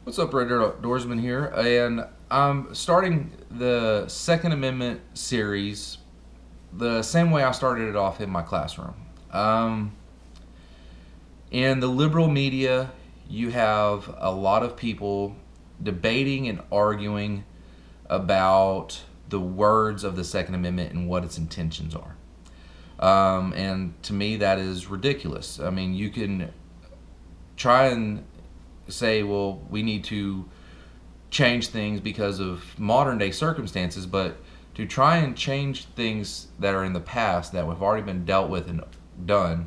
What's up, Red Outdoorsman here, and I'm starting the Second Amendment series the same way I started it off in my classroom. In the liberal media, you have a lot of people debating and arguing about the words of the Second Amendment and what its intentions are. And to me, that is ridiculous. I mean, you can try and say, well, we need to change things because of modern day circumstances, but to try and change things that are in the past that have already been dealt with and done,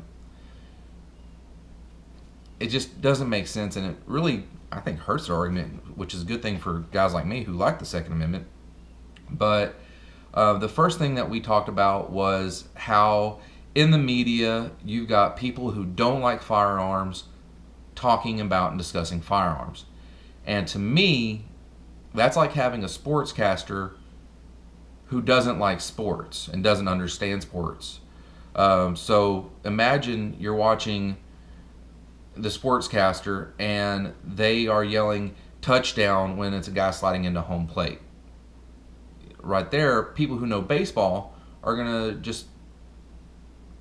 it just doesn't make sense, and it really, I think, hurts the argument, which is a good thing for guys like me who like the Second Amendment. But the first thing that we talked about was how in the media you've got people who don't like firearms talking about and discussing firearms. And to me, that's like having a sportscaster who doesn't like sports and doesn't understand sports. So imagine you're watching the sportscaster and they are yelling touchdown when it's a guy sliding into home plate. Right there, people who know baseball are going to just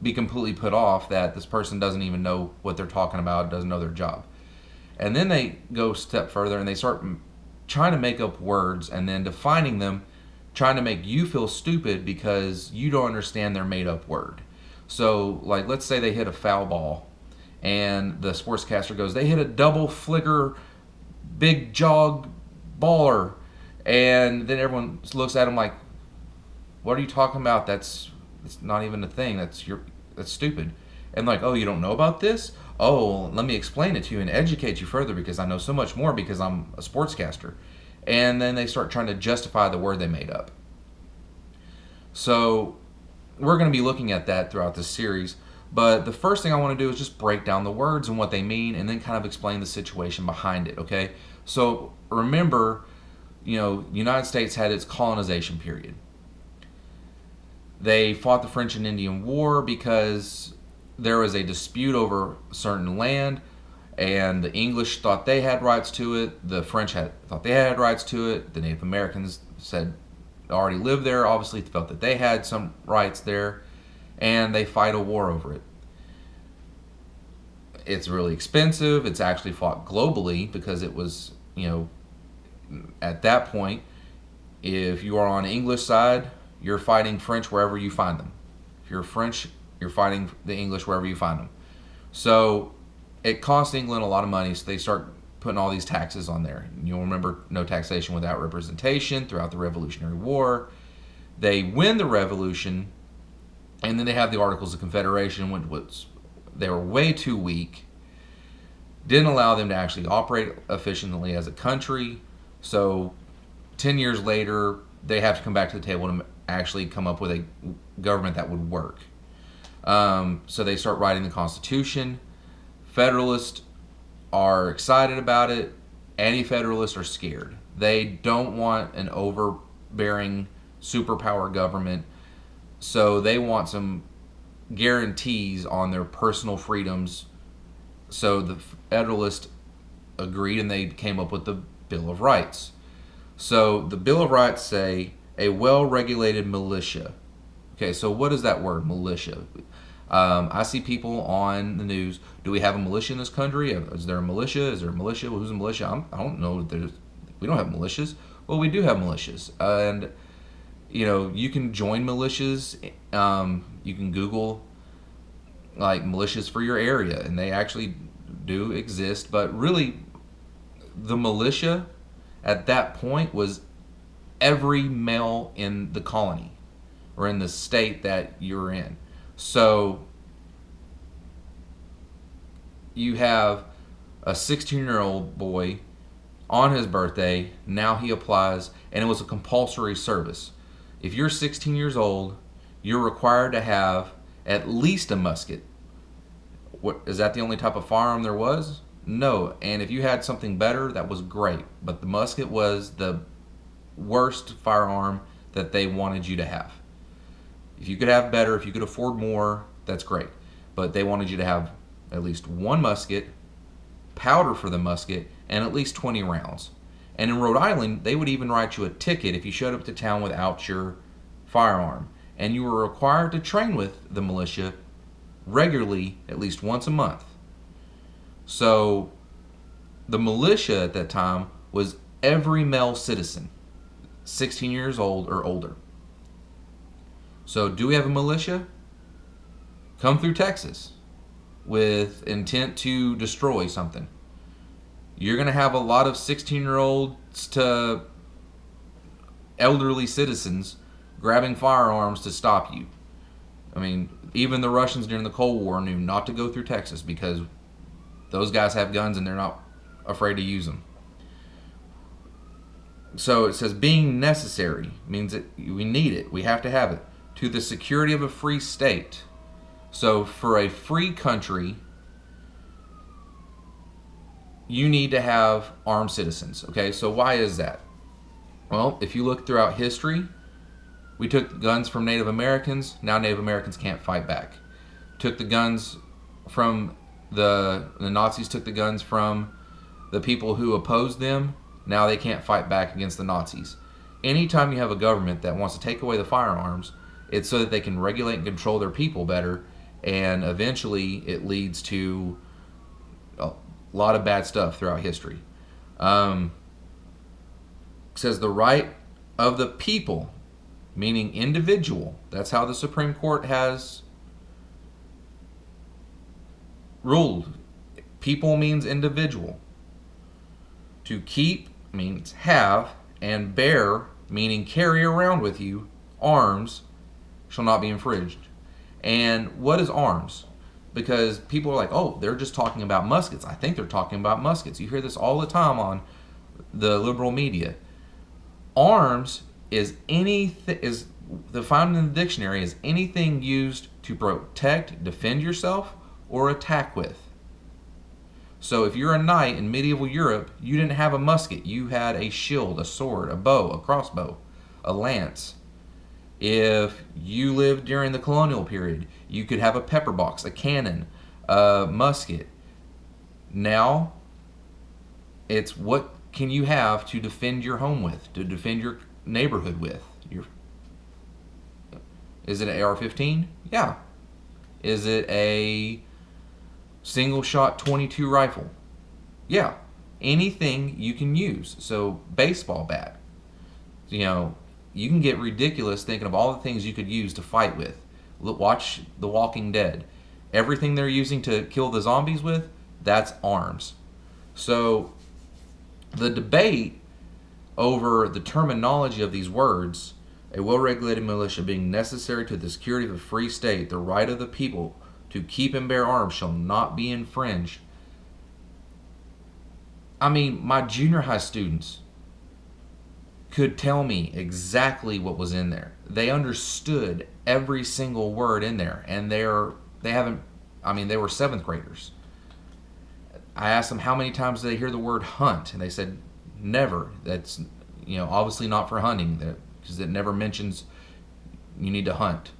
be completely put off that this person doesn't even know what they're talking about, doesn't know their job. And then they go a step further and they start trying to make up words and then defining them, trying to make you feel stupid because you don't understand their made up word. So, like, let's say they hit a foul ball and the sportscaster goes, they hit a double flicker, big jog baller. And then everyone looks at them like, what are you talking about? It's not even a thing. That's stupid. And like, oh, you don't know about this? Oh, let me explain it to you and educate you further because I know so much more because I'm a sportscaster. And then they start trying to justify the word they made up. So we're going to be looking at that throughout this series. But the first thing I want to do is just break down the words and what they mean and then kind of explain the situation behind it, okay? So remember, the United States had its colonization period. They fought the French and Indian War because there was a dispute over certain land, and the English thought they had rights to it. The French thought they had rights to it. The Native Americans said already lived there, obviously felt that they had some rights there, and they fight a war over it. It's really expensive. It's actually fought globally because it was, at that point, if you are on the English side, you're fighting French wherever you find them. If you're French, you're fighting the English wherever you find them. So it cost England a lot of money, so they start putting all these taxes on there. You'll remember no taxation without representation throughout the Revolutionary War. They win the revolution, and then they have the Articles of Confederation, which they were way too weak. Didn't allow them to actually operate efficiently as a country. So 10 years later, they have to come back to the table to actually come up with a government that would work. So they start writing the Constitution. Federalists are excited about it. Anti-Federalists are scared. They don't want an overbearing superpower government. So they want some guarantees on their personal freedoms. So the Federalists agreed and they came up with the Bill of Rights. So the Bill of Rights say a well-regulated militia. Okay, so what is that word, militia? I see people on the news. Do we have a militia in this country? Is there a militia? Is there a militia? Well, who's a militia? I don't know. We don't have militias. Well, we do have militias. And, you can join militias. You can Google, like, militias for your area. And they actually do exist. But really, the militia at that point was every male in the colony or in the state that you're in. So you have a 16-year-old boy on his birthday. Now he applies, and it was a compulsory service. If you're 16 years old, you're required to have at least a musket. What, is that the only type of firearm there was? No. And if you had something better, that was great. But the musket was the worst firearm that they wanted you to have. If you could have better, if you could afford more, that's great. But they wanted you to have at least one musket, powder for the musket, and at least 20 rounds. And in Rhode Island, they would even write you a ticket if you showed up to town without your firearm. And you were required to train with the militia regularly, at least once a month. So the militia at that time was every male citizen, 16 years old or older. So do we have a militia? Come through Texas with intent to destroy something. You're going to have a lot of 16-year-olds to elderly citizens grabbing firearms to stop you. I mean, even the Russians during the Cold War knew not to go through Texas because those guys have guns and they're not afraid to use them. So it says being necessary means that we need it. We have to have it. To the security of a free state. So for a free country, you need to have armed citizens. Okay, so why is that? Well, if you look throughout history, we took guns from Native Americans. Now Native Americans can't fight back. Took the guns from the Nazis took the guns from the people who opposed them. Now they can't fight back against the Nazis. Anytime you have a government that wants to take away the firearms, it's so that they can regulate and control their people better, and eventually it leads to a lot of bad stuff throughout history. It says the right of the people, meaning individual. That's how the Supreme Court has ruled. People means individual. To keep means have, and bear, meaning carry around with you, arms, shall not be infringed. And what is arms? Because people are like, oh, they're just talking about muskets. I think they're talking about muskets. You hear this all the time on the liberal media. Arms is defined in the dictionary as anything used to protect, defend yourself, or attack with. So if you're a knight in medieval Europe, you didn't have a musket. You had a shield, a sword, a bow, a crossbow, a lance. If you lived during the colonial period, you could have a pepper box, a cannon, a musket. Now, it's what can you have to defend your home with, to defend your neighborhood with. Is it an AR-15? Yeah. Is it a single shot .22 rifle? Yeah. Anything you can use. So baseball bat. You know, you can get ridiculous thinking of all the things you could use to fight with. Watch The Walking Dead. Everything they're using to kill the zombies with, that's arms. So the debate over the terminology of these words, a well-regulated militia being necessary to the security of a free state, the right of the people to keep and bear arms shall not be infringed. I mean, my junior high students could tell me exactly what was in there. They understood every single word in there, and they were 7th graders. I asked them how many times did they hear the word hunt, and they said never. That's, obviously not for hunting, because it never mentions you need to hunt.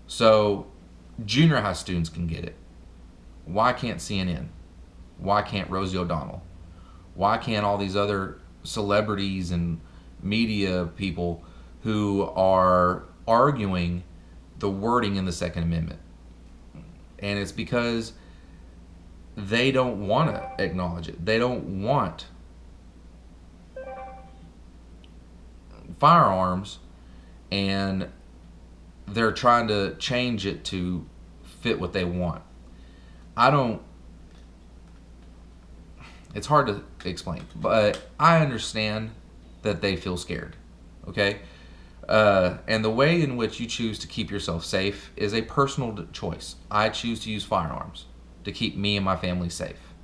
So junior high students can get it. Why can't CNN? Why can't Rosie O'Donnell? Why can't all these other celebrities and media people who are arguing the wording in the Second Amendment? And it's because they don't want to acknowledge it. They don't want firearms, and they're trying to change it to fit what they want. It's hard to explain, but I understand that they feel scared, okay? And the way in which you choose to keep yourself safe is a personal choice. I choose to use firearms to keep me and my family safe.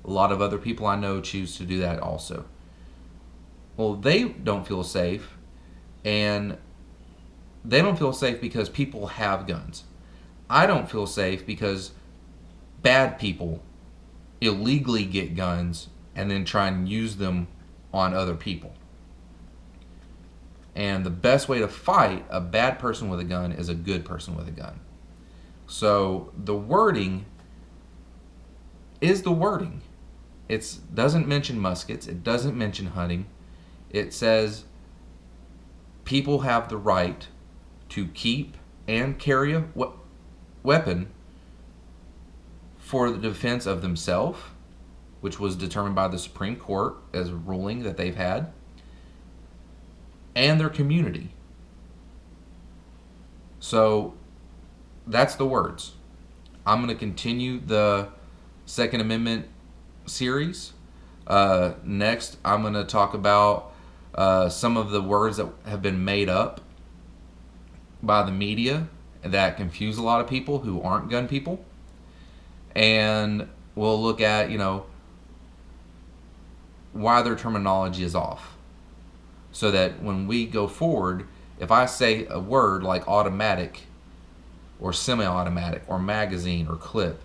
A lot of other people I know choose to do that also. Well, they don't feel safe, and they don't feel safe because people have guns. I don't feel safe because bad people illegally get guns and then try and use them on other people. And the best way to fight a bad person with a gun is a good person with a gun. So the wording is the wording. It doesn't mention muskets. It doesn't mention hunting. It says people have the right to keep and carry a weapon for the defense of themselves, which was determined by the Supreme Court as a ruling that they've had, and their community. So that's the words. I'm going to continue the Second Amendment series. Next, I'm going to talk about some of the words that have been made up by the media that confuse a lot of people who aren't gun people. And we'll look at, why their terminology is off. So that when we go forward, if I say a word like automatic or semi-automatic or magazine or clip,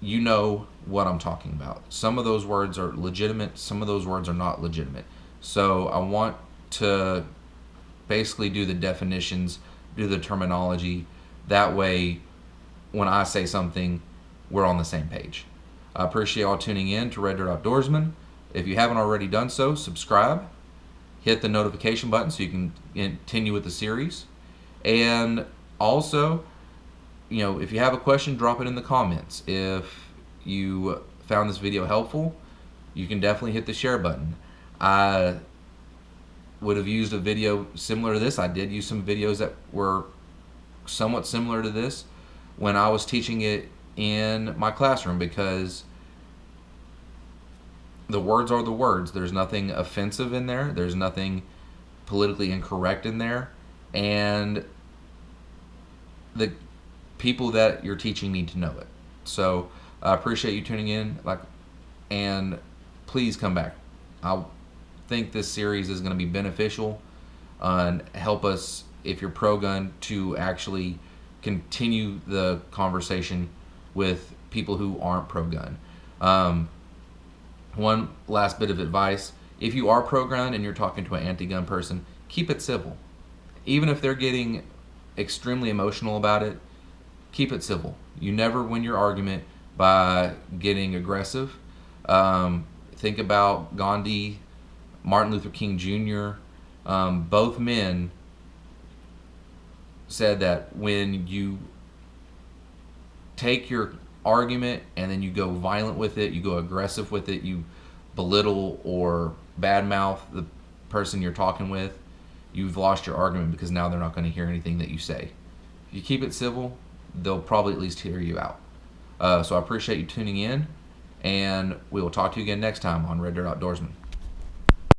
you know what I'm talking about. Some of those words are legitimate, some of those words are not legitimate. So I want to basically do the definitions, do the terminology. That way, when I say something, we're on the same page. I appreciate y'all tuning in to Red Dirt Outdoorsman. If you haven't already done so, subscribe. Hit the notification button so you can continue with the series. And also, if you have a question, drop it in the comments. If you found this video helpful, you can definitely hit the share button. I would have used a video similar to this. I did use some videos that were somewhat similar to this when I was teaching it in my classroom, because the words are the words. There's nothing offensive in there. There's nothing politically incorrect in there. And the people that you're teaching need to know it. So I appreciate you tuning in, and please come back. I think this series is going to be beneficial and help us, if you're pro-gun, to actually continue the conversation with people who aren't pro-gun. One last bit of advice: if you are pro-gun and you're talking to an anti-gun person, keep it civil. Even if they're getting extremely emotional about it, keep it civil. You never win your argument by getting aggressive. Think about Gandhi, Martin Luther King Jr. Both men said that when you take your argument and then you go violent with it, you go aggressive with it, you belittle or badmouth the person you're talking with, you've lost your argument, because now they're not going to hear anything that you say. If you keep it civil, they'll probably at least hear you out. So I appreciate you tuning in, and we will talk to you again next time on Red Dirt Outdoorsman.